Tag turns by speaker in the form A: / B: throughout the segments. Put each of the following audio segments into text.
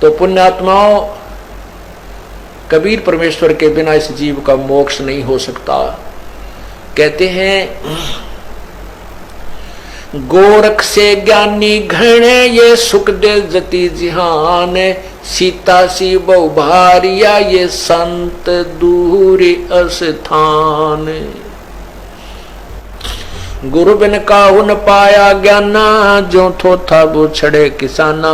A: तो पुण्यात्माओं, कबीर परमेश्वर के बिना इस जीव का मोक्ष नहीं हो सकता। कहते हैं गोरख से ज्ञानी घणे ये सुख दे जति जिहान, सीता सी बहु भारिया ये संत दूरी अस्थान। गुरु बिन काहू न पाया ज्ञाना, जो थो था वो छड़े किसाना।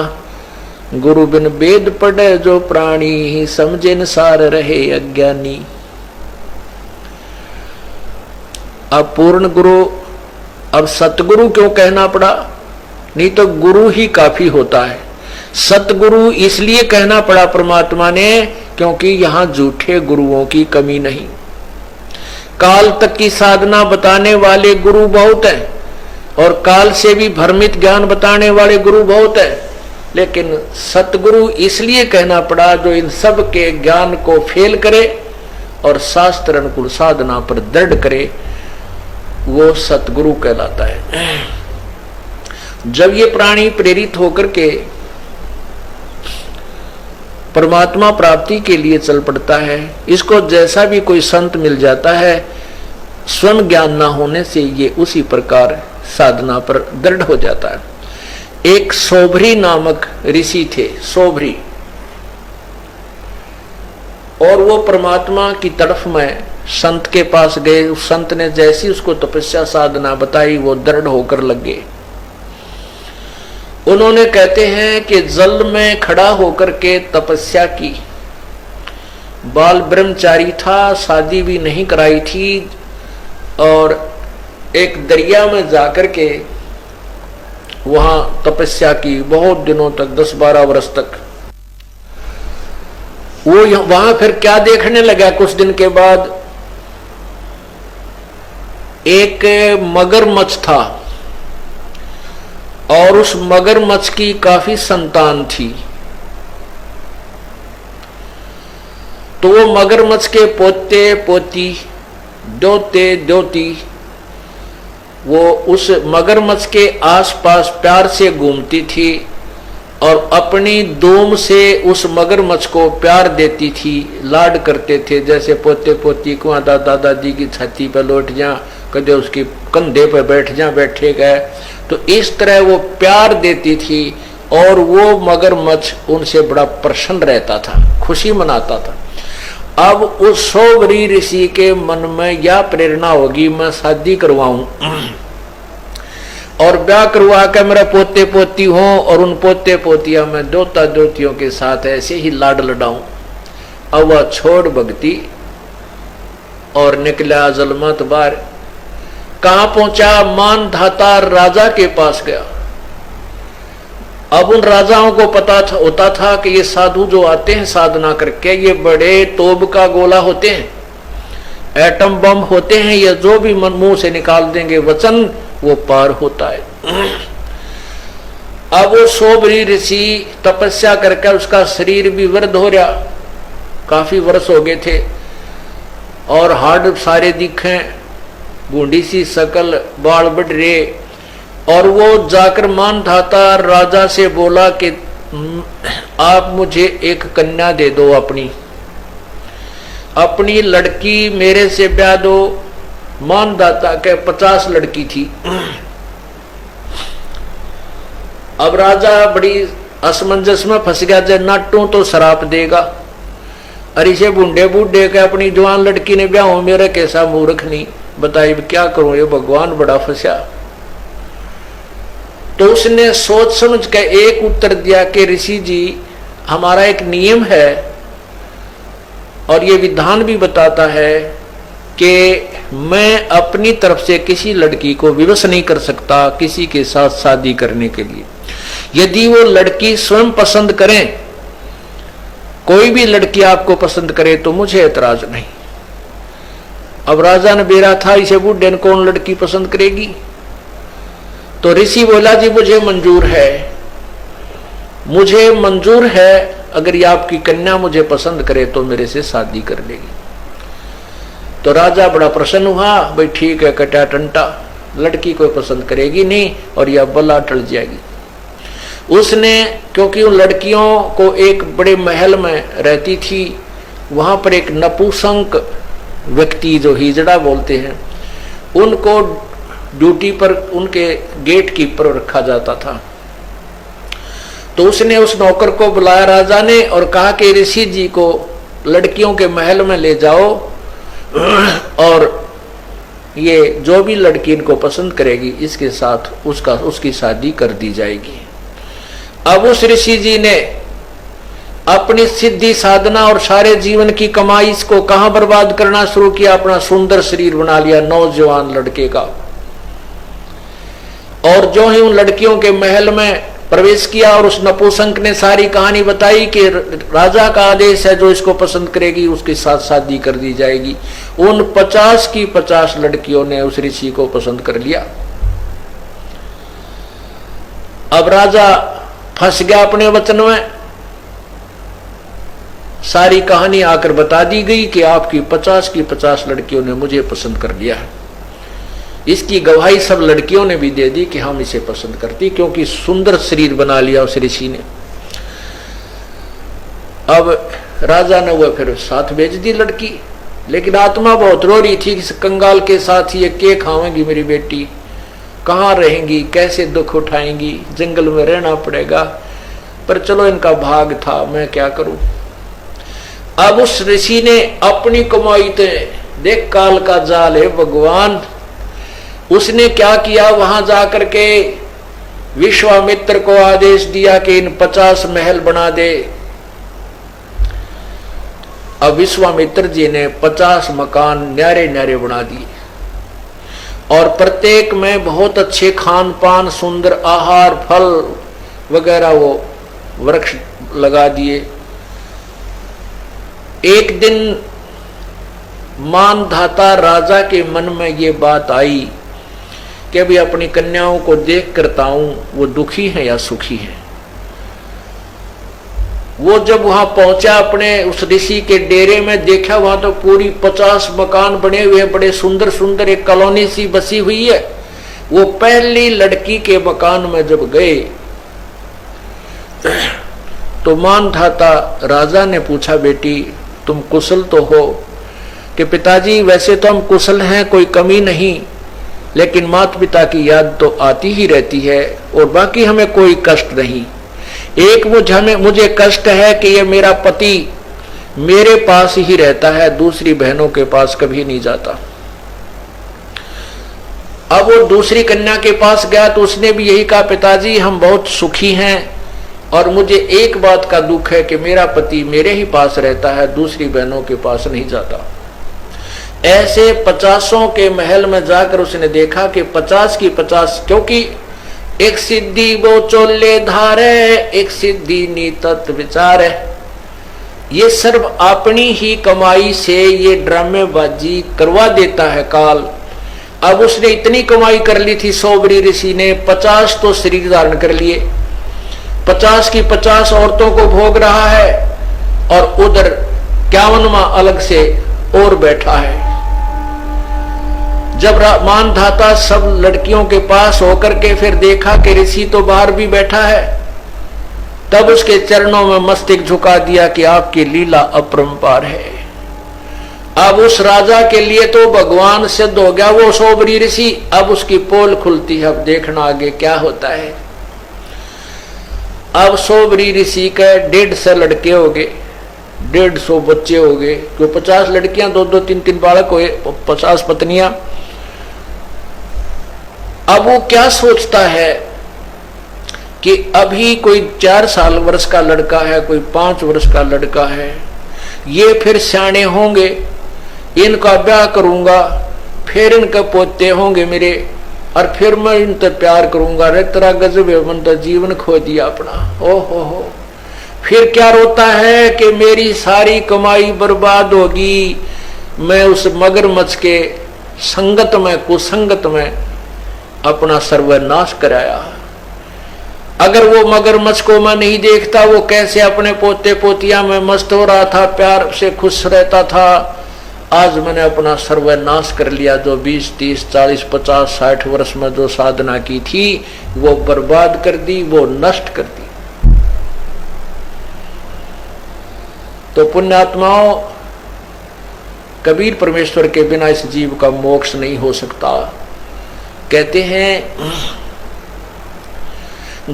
A: गुरु बिन वेद पढ़े जो प्राणी, समझे न सार रहे अज्ञानी। अब पूर्ण गुरु, अब सतगुरु क्यों कहना पड़ा? नहीं तो गुरु ही काफी होता है। सतगुरु इसलिए कहना पड़ा परमात्मा ने क्योंकि यहां झूठे गुरुओं की कमी नहीं। काल तक की साधना बताने वाले गुरु बहुत हैं और काल से भी भ्रमित ज्ञान बताने वाले गुरु बहुत हैं, लेकिन सतगुरु इसलिए कहना पड़ा जो इन सब के ज्ञान को फेल करे और शास्त्र अनुकूल साधना पर दृढ़ करे, वो सतगुरु कहलाता है। जब ये प्राणी प्रेरित होकर के परमात्मा प्राप्ति के लिए चल पड़ता है, इसको जैसा भी कोई संत मिल जाता है, स्वयं ज्ञान ना होने से ये उसी प्रकार साधना पर दृढ़ हो जाता है। एक सोभरी नामक ऋषि थे, सोभरी, और वो परमात्मा की तरफ में संत के पास गए। उस संत ने जैसी उसको तपस्या साधना बताई, वो दृढ़ होकर लग गए। उन्होंने कहते हैं कि जल में खड़ा होकर के तपस्या की। बाल ब्रह्मचारी था, शादी भी नहीं कराई थी, और एक दरिया में जाकर के वहां तपस्या की बहुत दिनों तक, 10-12 वर्ष तक। वो वहां फिर क्या देखने लगा, कुछ दिन के बाद एक मगरमच्छ था और उस मगरमच्छ की काफी संतान थी। तो वो मगरमच्छ के पोते पोती, दोते दोती, वो उस मगरमच्छ के आसपास प्यार से घूमती थी और अपनी दूम से उस मगरमच्छ को प्यार देती थी, लाड करते थे। जैसे पोते पोती को दादा दादी की छाती पर लौट जा, कदे उसके कंधे पर बैठ जा, बैठे गए, तो इस तरह वो प्यार देती थी और वो मगरमच्छ उनसे बड़ा प्रसन्न रहता था, खुशी मनाता था। अब उस सोभरी ऋषि के मन में यह प्रेरणा होगी, मैं शादी करवाऊं और ब्याह करवा के मेरा पोते पोती हो और उन पोते पोतिया में दोता दोतियों के साथ ऐसे ही लाड लडाऊं। अब वह छोड़ भक्ति और निकला जलमत बार। कहां पहुंचा? मानधाता राजा के पास गया। अब उन राजाओं को पता होता था कि ये साधु जो आते हैं साधना करके, ये बड़े तोब का गोला होते हैं, एटम बम होते हैं, ये जो भी मन मुंह से निकाल देंगे वचन वो पार होता है। अब वो सोभरी ऋषि तपस्या करके उसका शरीर भी वृद्ध हो रहा, काफी वर्ष हो गए थे और हाड़ सारे दिखे, बूढ़ी सी शकल, बाल बढ़ रहे। और वो जाकर मानधाता राजा से बोला कि आप मुझे एक कन्या दे दो, अपनी लड़की मेरे से ब्याह दो। मानधाता के 50 लड़की थी। अब राजा बड़ी असमंजस में फंस गया, जब नाटू तो शराप देगा, अरे से बूढ़े बूढ़े के अपनी जवान लड़की ने ब्याह हो, मेरा कैसा मूर्ख नहीं, बताइए क्या करूं, ये भगवान बड़ा फंसा। तो उसने सोच समझ के एक उत्तर दिया कि ऋषि जी, हमारा एक नियम है और ये विधान भी बताता है कि मैं अपनी तरफ से किसी लड़की को विवश नहीं कर सकता किसी के साथ शादी करने के लिए। यदि वो लड़की स्वयं पसंद करें, कोई भी लड़की आपको पसंद करे तो मुझे एतराज नहीं। अब राजा ने बेरा था, इसे बूढ़े ने कौन लड़की पसंद करेगी? तो ऋषि बोला जी मुझे मंजूर है, मुझे मंजूर है, अगर ये आपकी कन्या मुझे पसंद करे तो मेरे से शादी कर लेगी। तो राजा बड़ा प्रसन्न हुआ, भाई ठीक है, कटा टंटा, लड़की कोई पसंद करेगी नहीं और यह बला टल जाएगी। उसने, क्योंकि उन लड़कियों को एक बड़े महल में रहती थी, वहां पर एक नपुंसक व्यक्ति जो हिजड़ा बोलते हैं, उनको ड्यूटी पर उनके गेट कीपर रखा जाता था। तो उसने उस नौकर को बुलाया राजा ने और कहा कि ऋषि जी को लड़कियों के महल में ले जाओ और ये जो भी लड़की इनको पसंद करेगी इसके साथ उसकी शादी कर दी जाएगी। अब उस ऋषि जी ने अपनी सिद्धि साधना और सारे जीवन की कमाई इसको कहां बर्बाद करना शुरू किया, अपना सुंदर शरीर बना लिया नौजवान लड़के का। और जो ही उन लड़कियों के महल में प्रवेश किया और उस नपुंसक ने सारी कहानी बताई कि राजा का आदेश है, जो इसको पसंद करेगी उसके साथ शादी कर दी जाएगी। उन 50 की 50 लड़कियों ने उस ऋषि को पसंद कर लिया। अब राजा फंस गया अपने वचन में। सारी कहानी आकर बता दी गई कि आपकी 50 की 50 लड़कियों ने मुझे पसंद कर लिया है। इसकी गवाही सब लड़कियों ने भी दे दी कि हम इसे पसंद करती, क्योंकि सुंदर शरीर बना लिया उस ऋषि ने। अब राजा ने वो फिर साथ भेज दी लड़की, लेकिन आत्मा बहुत रो रही थी कि कंगाल के साथ ये के खावेंगी मेरी बेटी, कहाँ रहेंगी, कैसे दुख उठाएंगी, जंगल में रहना पड़ेगा। पर चलो इनका भाग था, मैं क्या करूं। अब उस ऋषि ने अपनी कमाई थे, देख काल का जाल है भगवान, उसने क्या किया, वहां जाकर के विश्वामित्र को आदेश दिया कि इन 50 महल बना दे। अब विश्वामित्र जी ने 50 मकान न्यारे न्यारे बना दिए और प्रत्येक में बहुत अच्छे खान पान, सुंदर आहार, फल वगैरह वो वृक्ष लगा दिए। एक दिन मानधाता राजा के मन में ये बात आई कि अभी अपनी कन्याओं को देख करता हूं वो दुखी है या सुखी है। वो जब वहां पहुंचा अपने उस ऋषि के डेरे में, देखा वहां तो पूरी 50 मकान बने हुए, बड़े सुंदर सुंदर, एक कॉलोनी सी बसी हुई है। वो पहली लड़की के मकान में जब गए तो मानधाता राजा ने पूछा, बेटी तुम कुशल तो हो? कि पिताजी वैसे तो हम कुशल हैं, कोई कमी नहीं, लेकिन माता पिता की याद तो आती ही रहती है और बाकी हमें कोई कष्ट नहीं। एक मुझे कष्ट है कि ये मेरा पति मेरे पास ही रहता है, दूसरी बहनों के पास कभी नहीं जाता। अब वो दूसरी कन्या के पास गया तो उसने भी यही कहा, पिताजी हम बहुत सुखी हैं और मुझे एक बात का दुख है कि मेरा पति मेरे ही पास रहता है, दूसरी बहनों के पास नहीं जाता। ऐसे 50 के महल में जाकर उसने देखा कि 50 की 50, क्योंकि एक सिद्धि वो चोले धारे, एक सिद्धि नीतत विचार है, ये सर्व अपनी ही कमाई से ये ड्रामेबाजी करवा देता है काल। अब उसने इतनी कमाई कर ली थी, सोबरी ऋषि ने 50 तो शरीर धारण कर लिए, 50 की 50 औरतों को भोग रहा है और उधर 51वां अलग से और बैठा है। जब मानधाता सब लड़कियों के पास होकर के फिर देखा कि ऋषि तो बाहर भी बैठा है, तब उसके चरणों में मस्तक झुका दिया कि आपकी लीला अपरंपार है। अब उस राजा के लिए तो भगवान सिद्ध हो गया वो सोबरी ऋषि। अब उसकी पोल खुलती है, अब देखना आगे क्या होता है। अब सोबरी ऋषि के 150 लड़के हो गए, 150 बच्चे हो गए, तो 50 लड़कियां, 2-2, 3-3 बालक हुए, 50 पत्नियां। अब वो क्या सोचता है कि अभी कोई 4 साल वर्ष का लड़का है, कोई 5 वर्ष का लड़का है, ये फिर सियाने होंगे, इनका ब्याह करूंगा, फिर इनके पोते होंगे मेरे, और फिर मैं इनसे प्यार करूंगा। रे तेरा गजब है, मन तो जीवन खो दिया अपना। ओ हो, फिर क्या रोता है कि मेरी सारी कमाई बर्बाद होगी, मैं उस मगरमच्छ के संगत में, कुसंगत में अपना सर्वनाश कराया। अगर वो मगरमच्छ को मैं नहीं देखता, वो कैसे अपने पोते पोतियां में मस्त हो रहा था, प्यार से खुश रहता था, आज मैंने अपना सर्वनाश कर लिया। जो 20, 30, 40, 50, 60 वर्ष में जो साधना की थी वो बर्बाद कर दी, वो नष्ट कर दी। तो पुण्यात्माओं, कबीर परमेश्वर के बिना इस जीव का मोक्ष नहीं हो सकता। कहते हैं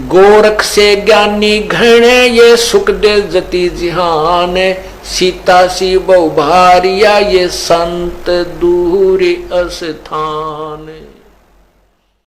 A: गोरख से ज्ञानी घणे ये सुख दे जति जिहान, सीता सी बहु भारिया ये संत दूर अस्थान।